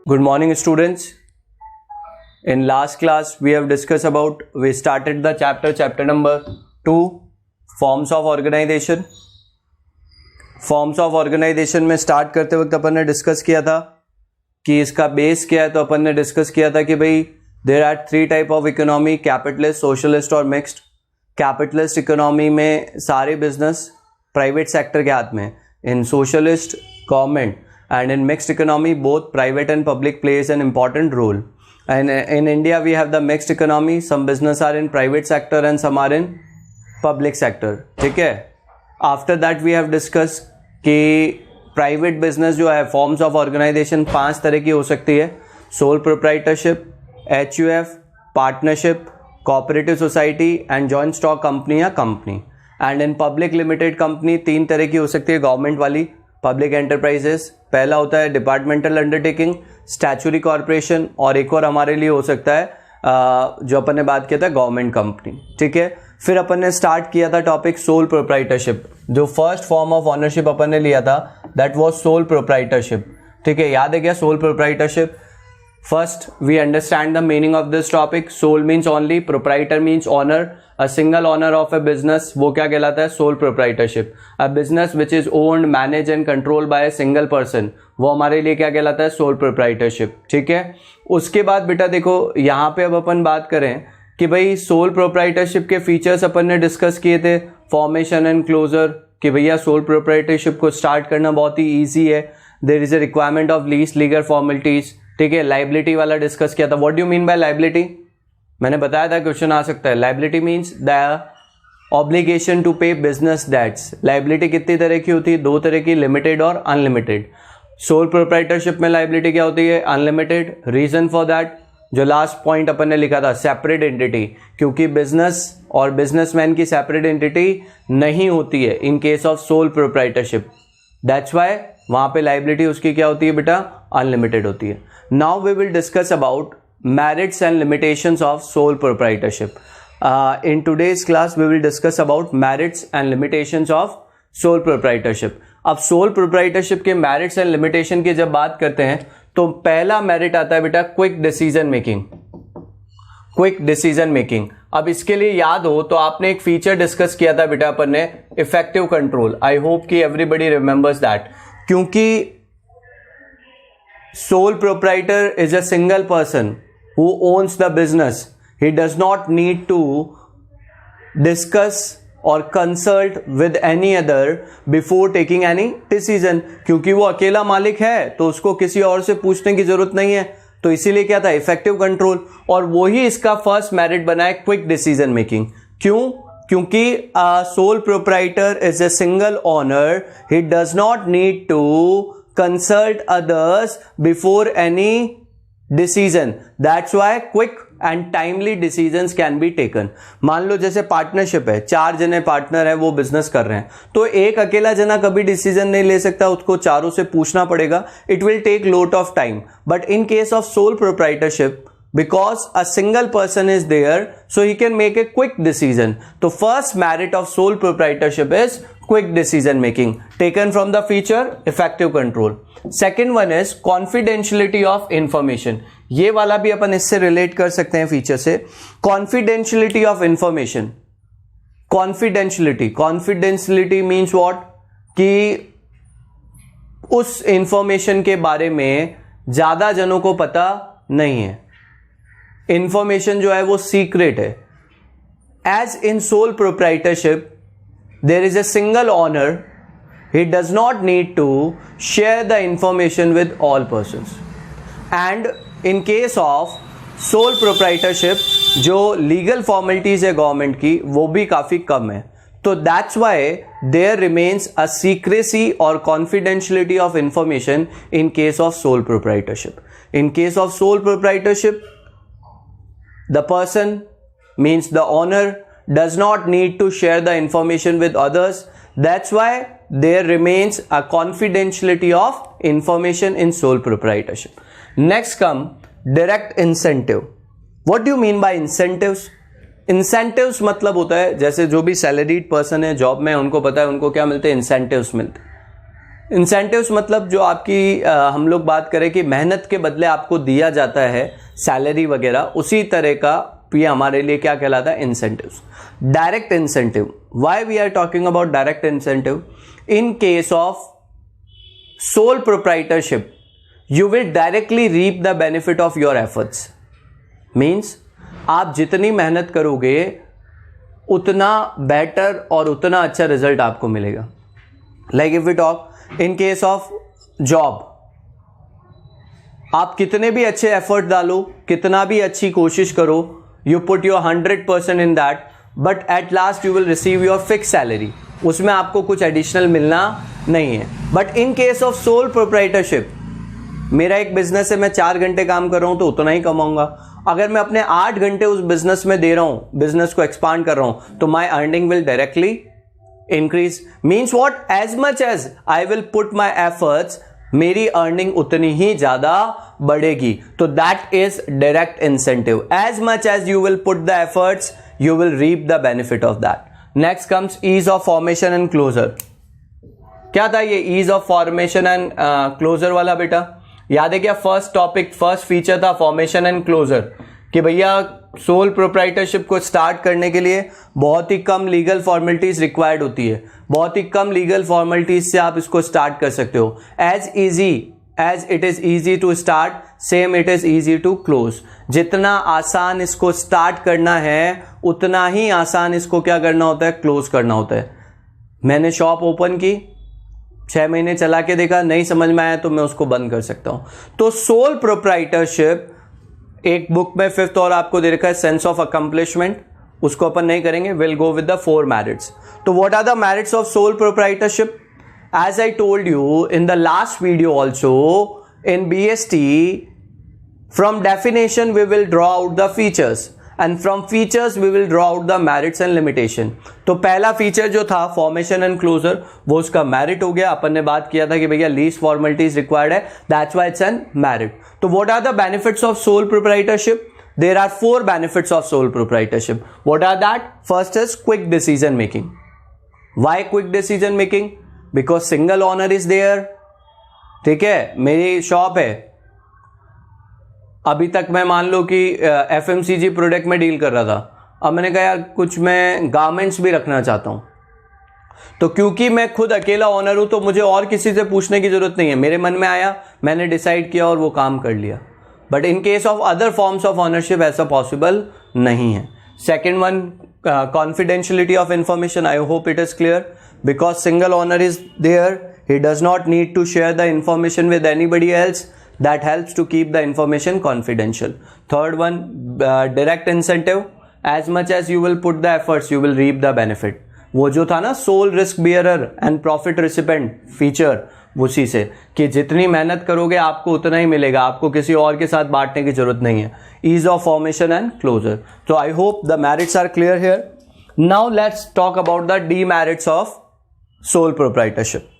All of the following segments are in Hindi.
Good morning, students. In last class, we started the chapter number 2, forms of organization. Forms of organization में स्टार्ट करते वक्त अपन ने डिस्कस किया था कि इसका बेस क्या है. तो अपन ने डिस्कस किया था कि भाई there are 3 type of economy, capitalist, socialist और मिक्स्ड. कैपिटलिस्ट इकोनॉमी में सारे बिजनेस प्राइवेट सेक्टर के हाथ में. In socialist government, and in mixed economy both private and public plays an important role. And in India we have the mixed economy. Some business are in private sector and some are in public sector. ठीक है. After that we have discussed कि private business जो है forms of organization 5 तरह की हो सकती है. sole proprietorship, HUF, partnership, cooperative society and joint stock company या company. And in public limited company 3 तरह की हो सकती है गवर्नमेंट वाली. पब्लिक एंटरप्राइजेस, पहला होता है डिपार्टमेंटल अंडरटेकिंग, स्टैच्यूटरी कॉर्पोरेशन, और एक और हमारे लिए हो सकता है जो अपन ने बात किया था गवर्नमेंट कंपनी. ठीक है. फिर अपन ने स्टार्ट किया था टॉपिक सोल प्रोप्राइटरशिप. जो फर्स्ट फॉर्म ऑफ ओनरशिप अपन ने लिया था दैट वाज सोल प्रोप्राइटरशिप. ठीक है. याद है क्या sole proprietorship? First, we understand the meaning of this topic. Sole means only, proprietor means owner. A single owner of a business, वो क्या कहलाता है? Sole proprietorship. A business which is owned, managed and controlled by a single person, वो हमारे लिए क्या कहलाता है? Sole proprietorship. ठीक है. उसके बाद बेटा देखो यहाँ पे अब अपन बात करें कि भाई सोल प्रोप्राइटरशिप के फीचर्स अपन ने डिस्कस किए थे. फॉर्मेशन एंड क्लोजर, कि भैया सोल प्रोप्राइटरशिप को स्टार्ट करना बहुत ही ईजी है. There is a requirement of least legal formalities. ठीक है. लाइबिलिटी वाला डिस्कस किया था. What do you mean by liability? मैंने बताया था क्वेश्चन आ सकता है. Liability means the obligation to pay business debts. Liability कितनी तरह की होती है? 2 तरह की, लिमिटेड और अनलिमिटेड. सोल प्रोप्राइटरशिप में लाइबिलिटी क्या होती है? अनलिमिटेड. रीजन फॉर दैट, जो लास्ट पॉइंट अपन ने लिखा था, सेपरेट एंटिटी. क्योंकि बिजनेस और बिजनेसमैन की सेपरेट एंटिटी नहीं होती है इन case of sole proprietorship. That's why वहां पे लाइबिलिटी उसकी क्या होती है बेटा? अनलिमिटेड होती है. Now we will discuss about merits and limitations of sole proprietorship. In today's class we will discuss about merits and limitations of sole proprietorship. अब sole proprietorship के merits and limitation की जब बात करते हैं तो पहला merit आता है बेटा quick decision making. Quick decision making. अब इसके लिए याद हो तो आपने एक फीचर डिस्कस किया था बेटा अपन ने, इफेक्टिव कंट्रोल. आई होप कि एवरीबडी रिमेंबर्स दैट. क्योंकि sole proprietor is a single person who owns the business. He does not need to discuss or consult with any other before taking any decision. क्योंकि वो अकेला मालिक है तो उसको किसी और से पूछने की जरूरत नहीं है. तो इसीलिए क्या था? Effective control. और वही इसका फर्स्ट मेरिट बना है क्विक डिसीजन मेकिंग. क्यों? क्योंकि sole proprietor is a single owner. He does not need to consult others before any decision. That's why quick and timely decisions can be taken. मान लो जैसे पार्टनरशिप है, 4 जने पार्टनर हैं, वो बिजनेस कर रहे हैं, तो एक अकेला जना कभी डिसीजन नहीं ले सकता, उसको चारों से पूछना पड़ेगा. It will take lot of time. But in case of sole proprietorship, because a single person is there, so he can make a quick decision. So first merit of sole proprietorship is quick decision making, taken from the feature effective control. Second one is confidentiality of information. ये वाला भी अपन इससे रिलेट कर सकते हैं फीचर से. confidentiality of information. confidentiality means what? कि उस इंफॉर्मेशन के बारे में ज्यादा जनों को पता नहीं है. इंफॉर्मेशन जो है वो सीक्रेट है. As in sole proprietorship there is a single owner. He does not need to share the information with all persons. And in case of sole proprietorship जो लीगल फॉर्मेलिटीज है गवर्नमेंट की वो भी काफी कम है. तो that's why there remains a secrecy और confidentiality of information in case of sole proprietorship. In case of sole proprietorship, the person means the owner does not need to share the information with others. That's why there remains a confidentiality of information in sole proprietorship. Next come direct incentive. What do you mean by incentives? Incentives मतलब होता है जैसे जो भी सैलरीड पर्सन है जॉब में, उनको पता है उनको क्या मिलते हैं? इंसेंटिव्स मिलते हैं. इंसेंटिव्स मतलब जो आपकी हम लोग बात करें कि मेहनत के बदले आपको दिया जाता है सैलरी वगैरह, उसी तरह का ये हमारे लिए क्या कहलाता है, incentives. Direct incentive, why we are talking about direct incentive? In case of sole proprietorship you will directly reap the benefit of your efforts. Means आप जितनी मेहनत करोगे उतना बेटर और उतना अच्छा रिजल्ट आपको मिलेगा. Like if we talk in case of job, आप कितने भी अच्छे एफर्ट डालो, कितना भी अच्छी कोशिश करो, you put your 100% in that, but at last you will receive your fix salary. उसमें आपको कुछ एडिशनल मिलना नहीं है. But in case of sole proprietorship, मेरा एक बिजनेस है, मैं 4 घंटे काम कर रहा हूं तो उतना ही कमाऊंगा. अगर मैं अपने 8 घंटे उस बिजनेस में दे रहा हूं, बिजनेस को एक्सपांड कर रहा हूं, तो my earning will directly increase. Means what, as much as I will put my efforts, मेरी अर्निंग उतनी ही ज्यादा बढ़ेगी. तो that is direct incentive. As much as you will put the efforts, you will reap the benefit of that. Next comes ease of formation and closure. क्या था ये ease of formation and closure वाला बेटा? याद है क्या? फर्स्ट टॉपिक, फर्स्ट फीचर था फॉर्मेशन एंड क्लोजर, कि भैया सोल प्रोप्राइटरशिप को स्टार्ट करने के लिए बहुत ही कम लीगल फॉर्मेलिटीज रिक्वायर्ड होती है. बहुत ही कम लीगल फॉर्मेलिटीज से आप इसको स्टार्ट कर सकते हो. As easy as it is easy to start, same it is easy to close. जितना आसान इसको स्टार्ट करना है, उतना ही आसान इसको क्या करना होता है, क्लोज करना होता है. मैंने शॉप ओपन की, 6 महीने चला के देखा, नहीं समझ में आया तो मैं उसको बंद कर सकता हूं. तो सोल प्रोप्राइटरशिप, एक बुक में 5th और आपको दे रखा है सेंस ऑफ अकम्प्लिशमेंट, उसको अपन नहीं करेंगे. Will go with the 4 merits. तो what are the merits of sole proprietorship? As I told you in the last video also, in BST, from definition we will draw out the features, and from features we will draw out the merits and limitation. तो पहला फीचर जो था फॉर्मेशन एंड क्लोजर, वो उसका मैरिट हो गया. अपन ने बात किया था कि भैया लीस्ट फॉर्मेलिटीज रिक्वायर्ड है, that's why it's an merit. तो what are the benefits of sole proprietorship? There are 4 benefits of sole proprietorship. What are that? First is quick decision making. Why quick decision making? Because single owner is there. ठीक है, मेरी शॉप है, अभी तक मैं मान लो कि FMCG प्रोडक्ट में डील कर रहा था. अब मैंने कहा यार कुछ मैं गारमेंट्स भी रखना चाहता हूं, तो क्योंकि मैं खुद अकेला ओनर हूं तो मुझे और किसी से पूछने की जरूरत नहीं है. मेरे मन में आया, मैंने डिसाइड किया और वो काम कर लिया. But in case of other forms of ownership ऐसा पॉसिबल नहीं है. Second one, confidentiality of information. I hope it is clear. Because single owner is there, he does not need to share the information with anybody else. That helps to keep the information confidential. Third one, direct incentive. As much as you will put the efforts, you will reap the benefit. वो जो था ना sole risk bearer and profit recipient feature, उसी से कि जितनी मेहनत करोगे आपको उतना ही मिलेगा, आपको किसी और के साथ बांटने की जरूरत नहीं है. Ease of formation and closure. So I hope the merits are clear here. Now let's talk about the demerits of sole proprietorship.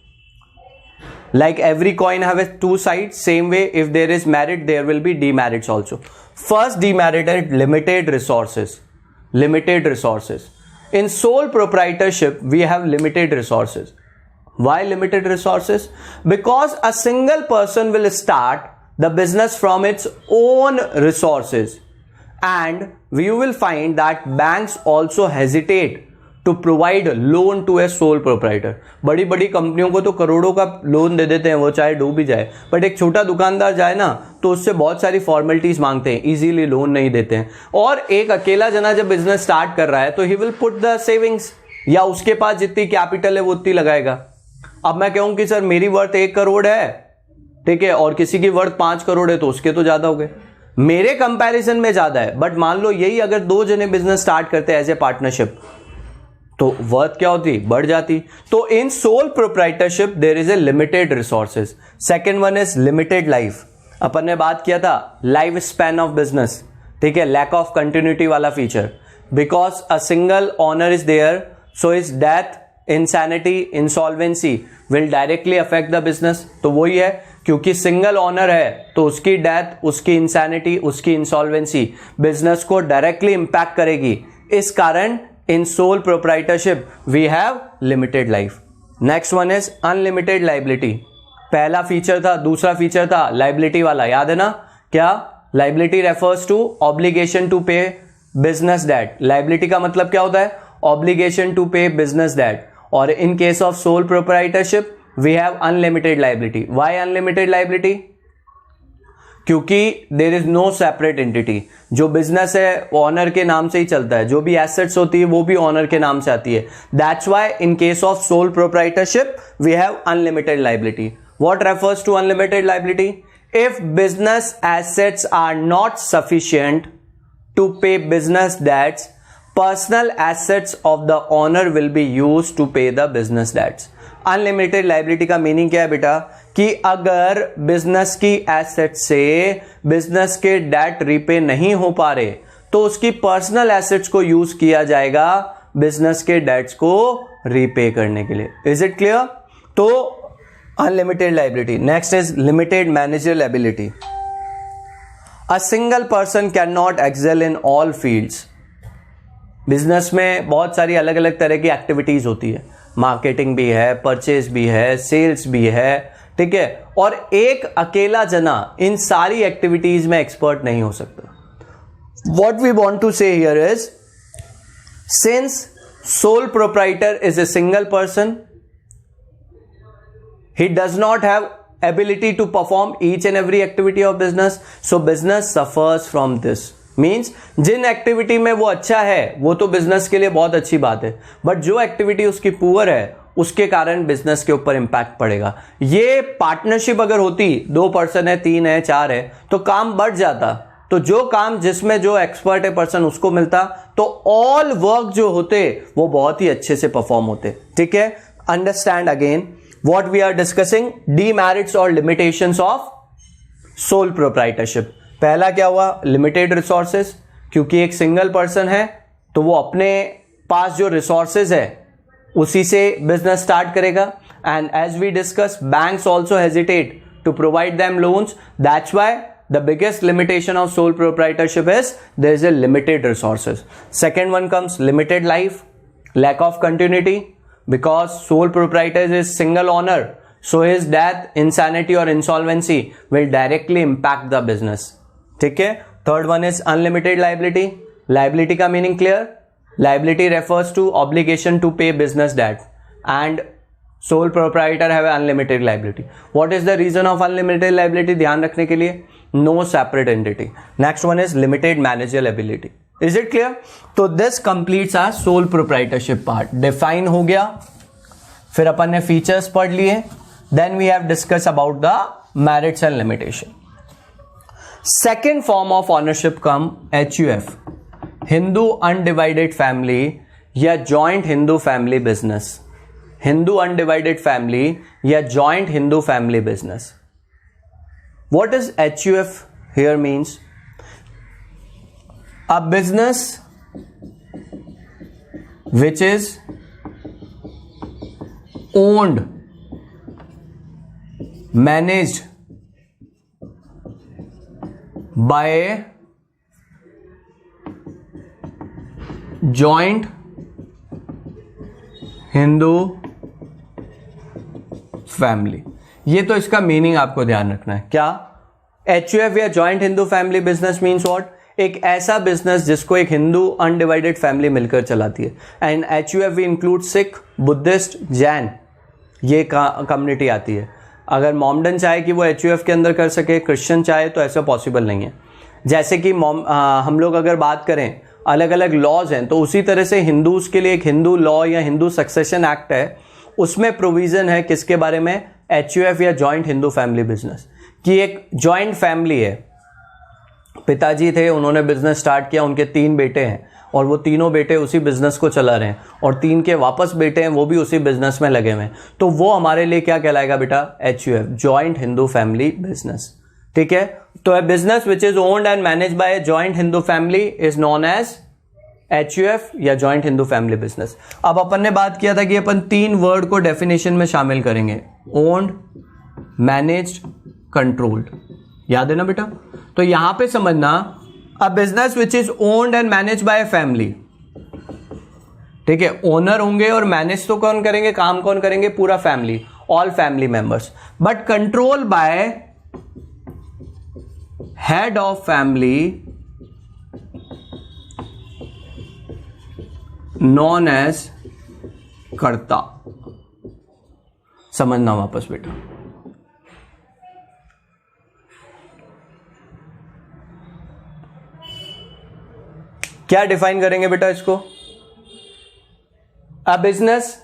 Like every coin have 2 sides, same way if there is merit, there will be demerits also. First demerit is limited resources. Limited resources. In sole proprietorship, we have limited resources. Why limited resources? Because a single person will start the business from its own resources. And you will find that banks also hesitate to provide loan to a sole proprietor. बड़ी बड़ी कंपनियों को तो करोड़ों का लोन दे देते हैं, वो चाहे डूब भी जाए. बट एक छोटा दुकानदार जाए ना तो उससे बहुत सारी फॉर्मेलिटीज मांगते हैं, इजीली लोन नहीं देते हैं. और एक अकेला जना जब बिजनेस स्टार्ट कर रहा है तो he will put the savings, या उसके पास जितनी कैपिटल है वो उतनी लगाएगा. अब मैं कहूं कि सर मेरी वर्थ 1 करोड़ है, ठीक है, और किसी की वर्थ 5 करोड़ है, तो उसके तो ज्यादा हो गए, मेरे कंपैरिजन में ज्यादा है. बट मान लो यही अगर 2 जने बिजनेस स्टार्ट करते हैं एज ए पार्टनरशिप, तो वर्थ क्या होती, बढ़ जाती. तो in sole proprietorship there is a limited resources. Second one is limited life. अपन ने बात किया था लाइफ स्पैन ऑफ बिजनेस, ठीक है, लैक ऑफ कंटिन्यूटी वाला feature. Because a single owner is there, so is death, insanity, insolvency will directly affect the business. तो वही है, क्योंकि सिंगल ओनर है तो उसकी डेथ, उसकी इंसैनिटी, उसकी इंसॉल्वेंसी बिजनेस को डायरेक्टली इंपैक्ट करेगी. इस कारण in sole proprietorship we have limited life. Next one is unlimited liability. पहला फीचर था, दूसरा फीचर था लाइबिलिटी वाला, याद है ना? क्या? Liability refers to obligation to pay business debt. Liability का मतलब क्या होता है? Obligation to pay business debt. और in case of sole proprietorship we have unlimited liability. Why unlimited liability? क्योंकि there is no separate entity. जो बिजनेस है ऑनर के नाम से ही चलता है, जो भी एसेट्स होती है वो भी ऑनर के नाम से आती है. That's why in case of sole proprietorship we have unlimited liability. What refers to unlimited liability? If business assets are not sufficient to pay business debts, personal assets of the owner will be used to pay the business debts. Unlimited liability का मीनिंग क्या है बेटा? कि अगर बिजनेस की एसेट से बिजनेस के डेट रीपे नहीं हो पा रहे तो उसकी पर्सनल एसेट्स को यूज किया जाएगा बिजनेस के डेट्स को रीपे करने के लिए. Is it clear? तो unlimited liability. Next is limited managerial ability. A single person cannot excel in all fields. Business में बहुत सारी अलग अलग तरह की एक्टिविटीज होती है. मार्केटिंग भी है, परचेज भी है, सेल्स भी है, ठीक है. और एक अकेला जना इन सारी एक्टिविटीज में एक्सपर्ट नहीं हो सकता. व्हाट वी वांट टू से here is, since soul proprietor is a single person, he does not have ability to perform each and every activity of business, so business suffers from this. Means जिन एक्टिविटी में वो अच्छा है वो तो बिजनेस के लिए बहुत अच्छी बात है, बट जो एक्टिविटी उसकी पुअर है उसके कारण बिजनेस के ऊपर इंपैक्ट पड़ेगा. ये पार्टनरशिप अगर होती, 2 पर्सन है, 3 है, 4 है, तो काम बढ़ जाता. तो जो काम जिसमें जो एक्सपर्ट है पर्सन उसको मिलता तो ऑल वर्क जो होते वो बहुत ही अच्छे से परफॉर्म होते. ठीक है. Understand again what we are discussing, demerits और limitations of sole proprietorship. पहला क्या हुआ? Limited resources. क्योंकि एक सिंगल पर्सन है तो वो अपने पास जो रिसोर्सेज है उसी से बिजनेस स्टार्ट करेगा. And as we discuss, banks also hesitate to provide them loans. That's why the biggest limitation of sole proprietorship is there is a limited resources. Second one comes limited life, lack of continuity. Because sole proprietor is single owner, so his death, insanity or insolvency will directly impact the business. ठीक है. Third one is unlimited liability. Liability का meaning clear? Liability refers to obligation to pay business debt, and sole proprietor have unlimited liability. What is the reason of unlimited liability? ध्यान रखने के लिए, no separate entity. Next one is limited managerial ability. Is it clear? तो this completes our sole proprietorship part. Define हो गया, फिर अपन ने फीचर्स पढ़ लिए, then we have discussed about the merits and limitation. Second form of ownership come HUF, Hindu Undivided Family या Joint Hindu Family Business. Hindu Undivided Family या Joint Hindu Family Business. What is HUF here means? A business which is owned, managed by a joint Hindu family. ये तो इसका मीनिंग आपको ध्यान रखना है. क्या? HUF या joint Hindu family business means what? एक ऐसा बिजनेस जिसको एक हिंदू अनडिवाइडेड फैमिली मिलकर चलाती है. And HUF we include Sikh, Buddhist, Jain, ये कम्युनिटी आती है. अगर मोमडन चाहे कि वो HUF के अंदर कर सके, क्रिश्चियन चाहे तो ऐसा पॉसिबल नहीं है. जैसे कि हम लोग अगर बात करें, अलग अलग लॉज हैं, तो उसी तरह से हिंदूज के लिए एक हिंदू लॉ या हिंदू सक्सेशन एक्ट है, उसमें प्रोविजन है किसके बारे में? HUF या जॉइंट हिंदू फैमिली बिजनेस. कि एक जॉइंट फैमिली है, पिताजी थे, उन्होंने बिजनेस स्टार्ट किया, उनके 3 बेटे हैं और वो तीनों बेटे उसी बिजनेस को चला रहे हैं, और 3 के वापस बेटे हैं, वो भी उसी बिजनेस में लगे हुए हैं. तो वो हमारे लिए क्या कहलाएगा बेटा? HUF, joint Hindu family business. ठीक है. तो a business which is owned and managed by a joint Hindu family is known as HUF या joint Hindu family business. अब अपन ने बात किया था कि अपन 3 वर्ड को डेफिनेशन में शामिल करेंगे, owned, managed, controlled. याद है ना बेटा? तो यहां पे समझना, a business which is owned and managed by a family ठीक है, ओनर होंगे और मैनेज तो कौन करेंगे, काम कौन करेंगे, पूरा family, all family members, but control by head of family known as karta. समझना वापस बेटा, क्या डिफाइन करेंगे बेटा इसको, a business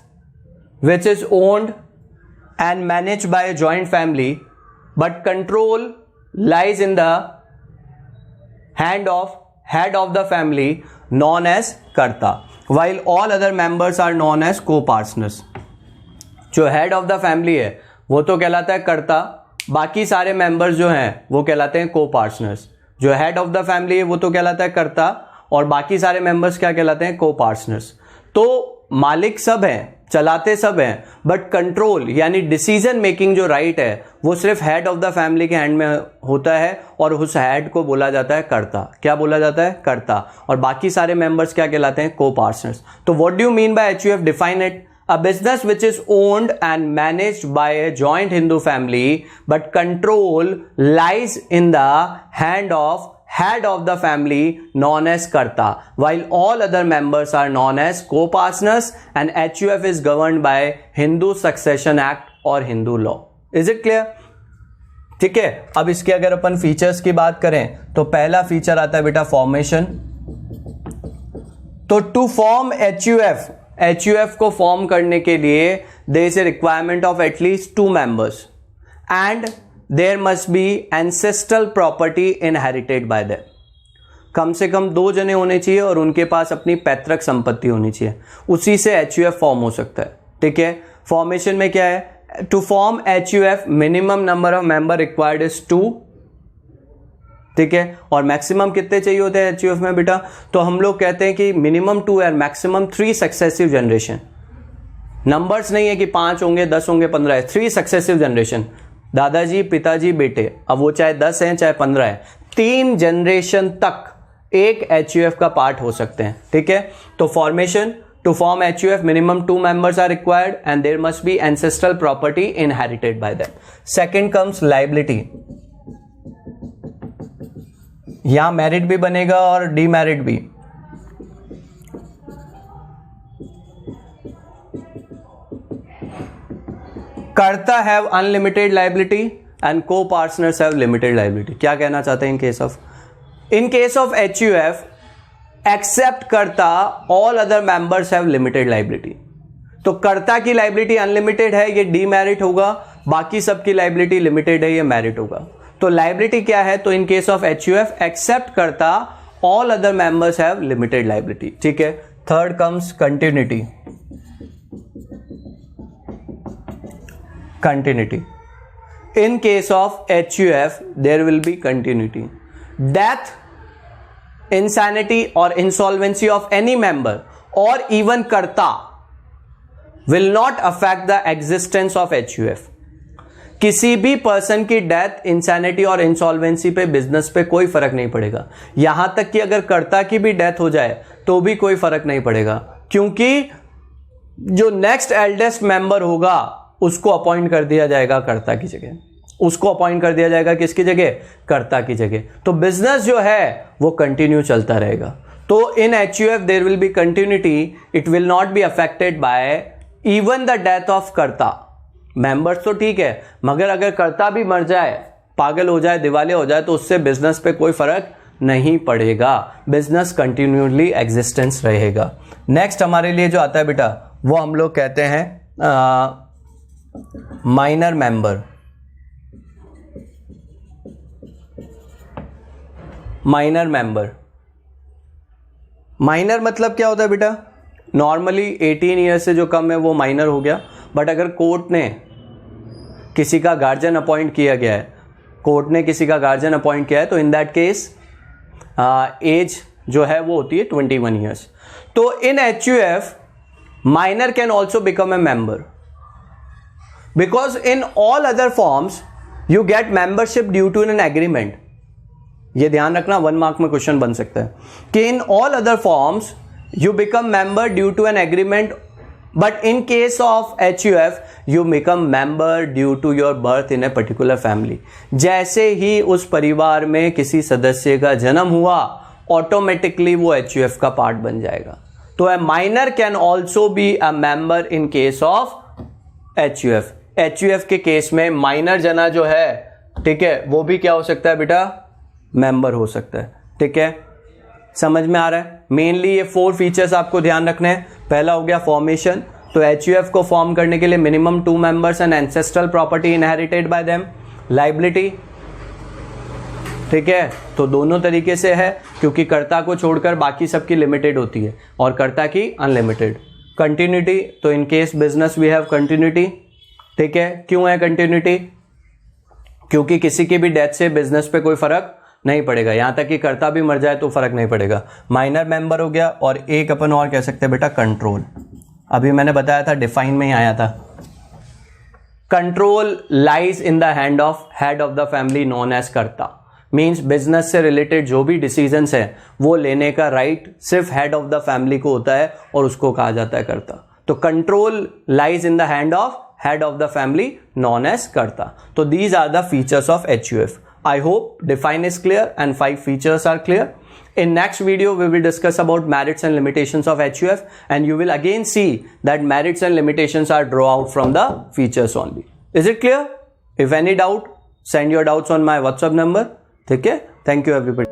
which is owned and managed by a joint family but control lies in the hand of head of the family known as karta, while all other members are known as co-partners। जो हेड ऑफ द फैमिली है वो तो कहलाता है कर्ता, बाकी सारे मेंबर्स जो हैं वो कहलाते हैं को-पार्टनर्स। जो हेड ऑफ द फैमिली है वो तो कहलाता है कर्ता और बाकी सारे मेंबर्स क्या कहलाते हैं, को-पार्टनर्स। तो मालिक सब हैं, चलाते सब हैं, बट कंट्रोल यानी डिसीजन मेकिंग जो राइट है वो सिर्फ हेड ऑफ द फैमिली के हैंड में होता है और उस हेड को बोला जाता है कर्ता। क्या बोला जाता है, कर्ता। और बाकी सारे मेंबर्स क्या कहलाते हैं, को-पार्टनर्स। तो what do you mean bye HUF, define it, a business which is owned and managed by a joint Hindu family but control lies in the hand of head of the family known as karta, while all other members are known as co-partners, and HUF is governed by Hindu Succession Act और Hindu law। Is it clear? ठीक है, अब इसके अगर अपन फीचर्स की बात करें तो पहला फीचर आता है बेटा फॉर्मेशन। तो टू फॉर्म HUF को फॉर्म करने के लिए there is a requirement of at least 2 members and there must be ancestral property inherited by them. कम से कम 2 जने होने चाहिए और उनके पास अपनी पैतृक संपत्ति होनी चाहिए, उसी से HUF फॉर्म हो सकता है। ठीक है, फॉर्मेशन में क्या है, to form HUF minimum number of member required is 2। ठीक है, और मैक्सिमम कितने चाहिए होते हैं HUF में बेटा, तो हम लोग कहते हैं कि मिनिमम 2 और मैक्सिमम 3 सक्सेसिव जनरेशन। नंबर्स नहीं है कि 5 होंगे, 10 होंगे, 15 है, 3 सक्सेसिव जनरेशन, दादाजी, पिताजी, बेटे, अब वो चाहे 10 हैं चाहे 15 है, 3 जनरेशन तक एक HUF का पार्ट हो सकते हैं। ठीक है, तो formation, to form HUF minimum 2 members are required and there must be ancestral property inherited by them। Second comes liability। यहां मैरिड भी बनेगा और डीमैरिड भी। Karta have unlimited liability and co-partners have limited liability. क्या कहना चाहते हैं in case of HUF except karta all other members have limited liability. तो कर्ता की लाइबिलिटी अनलिमिटेड है, ये डीमैरिट होगा, बाकी सबकी लाइबिलिटी लिमिटेड है, ये मैरिट होगा। तो लाइबिलिटी क्या है, तो in case of HUF except karta all other members have limited liability. ठीक है, third comes continuity. Continuity in case of HUF there will be continuity. Death, insanity or insolvency of any member or even karta will not affect the existence of HUF। किसी भी पर्सन की डेथ, इंसैनिटी और इंसॉल्वेंसी पे, बिजनेस पे कोई फर्क नहीं पड़ेगा। यहां तक कि अगर कर्ता की भी डेथ हो जाए तो भी कोई फर्क नहीं पड़ेगा, क्योंकि जो नेक्स्ट एल्डेस्ट मेंबर होगा उसको अपॉइंट कर दिया जाएगा कर्ता की जगह, उसको अपॉइंट कर दिया जाएगा किसकी जगह, कर्ता की जगह। तो बिजनेस जो है वो कंटिन्यू चलता रहेगा। तो in HUF there will be continuity, it will not be affected by even the death of karta. Members तो ठीक है, मगर अगर कर्ता भी मर जाए, पागल हो जाए, दिवालिया हो जाए, तो उससे बिजनेस पे कोई फर्क नहीं पड़ेगा, बिजनेस कंटिन्यूअली एग्जिस्टेंस रहेगा। नेक्स्ट हमारे लिए जो आता है बेटा वो हम लोग कहते हैं minor member. Minor member, minor मतलब क्या होता है बेटा, नॉर्मली 18 ईयर्स से जो कम है वो माइनर हो गया, बट अगर कोर्ट ने किसी का गार्जियन अपॉइंट किया गया है, कोर्ट ने किसी का गार्जियन अपॉइंट किया है, तो इन दैट केस एज जो है वो होती है 21 ईयर्स। तो in HUF minor can also become a member, because in all other forms you get membership due to an agreement. ये ध्यान रखना, 1 मार्क में क्वेश्चन बन सकता है कि इन all other forms you become member due to an agreement, but in case of HUF you become member due to your birth in a particular family. जैसे ही उस परिवार में किसी सदस्य का जन्म हुआ ऑटोमेटिकली वो HUF का पार्ट बन जाएगा. तो a minor can also be a member in case of HUF. HUF के केस में माइनर जना जो है, ठीक है, वो भी क्या हो सकता है बेटा, मेंबर हो सकता है. ठीक है, समझ में आ रहा है. मेनली ये 4 फीचर्स आपको ध्यान रखने हैं. पहला हो गया फॉर्मेशन. तो HUF को फॉर्म करने के लिए minimum 2 members and ancestral property inherited by them. Liability, ठीक है, तो दोनों तरीके से है, क्योंकि कर्ता को छोड़कर बाकी सबकी लिमिटेड होती है और कर्ता की अनलिमिटेड. कंटिन्यूटी, तो in case business we have continuity. ठीक है, क्यों है कंटिन्यूटी, क्योंकि किसी की भी डेथ से बिजनेस पे कोई फर्क नहीं पड़ेगा, यहां तक कि कर्ता भी मर जाए तो फर्क नहीं पड़ेगा. माइनर मेंबर हो गया. और एक अपन और कह सकते हैं बेटा कंट्रोल. अभी मैंने बताया था, डिफाइन में ही आया था. Control lies in the hand of head of the family known as karta. Means business से रिलेटेड जो भी डिसीजंस है वो लेने का राइट सिर्फ हेड ऑफ द फैमिली को होता है और उसको कहा जाता है कर्ता. तो control lies in the hand of head of the family known as karta. So these are the features of HUF. I hope define is clear and 5 features are clear. In next video we will discuss about merits and limitations of HUF, and you will again see that merits and limitations are drawn out from the features only. Is it clear? If any doubt, send your doubts on my WhatsApp number. Okay? Thank you everybody.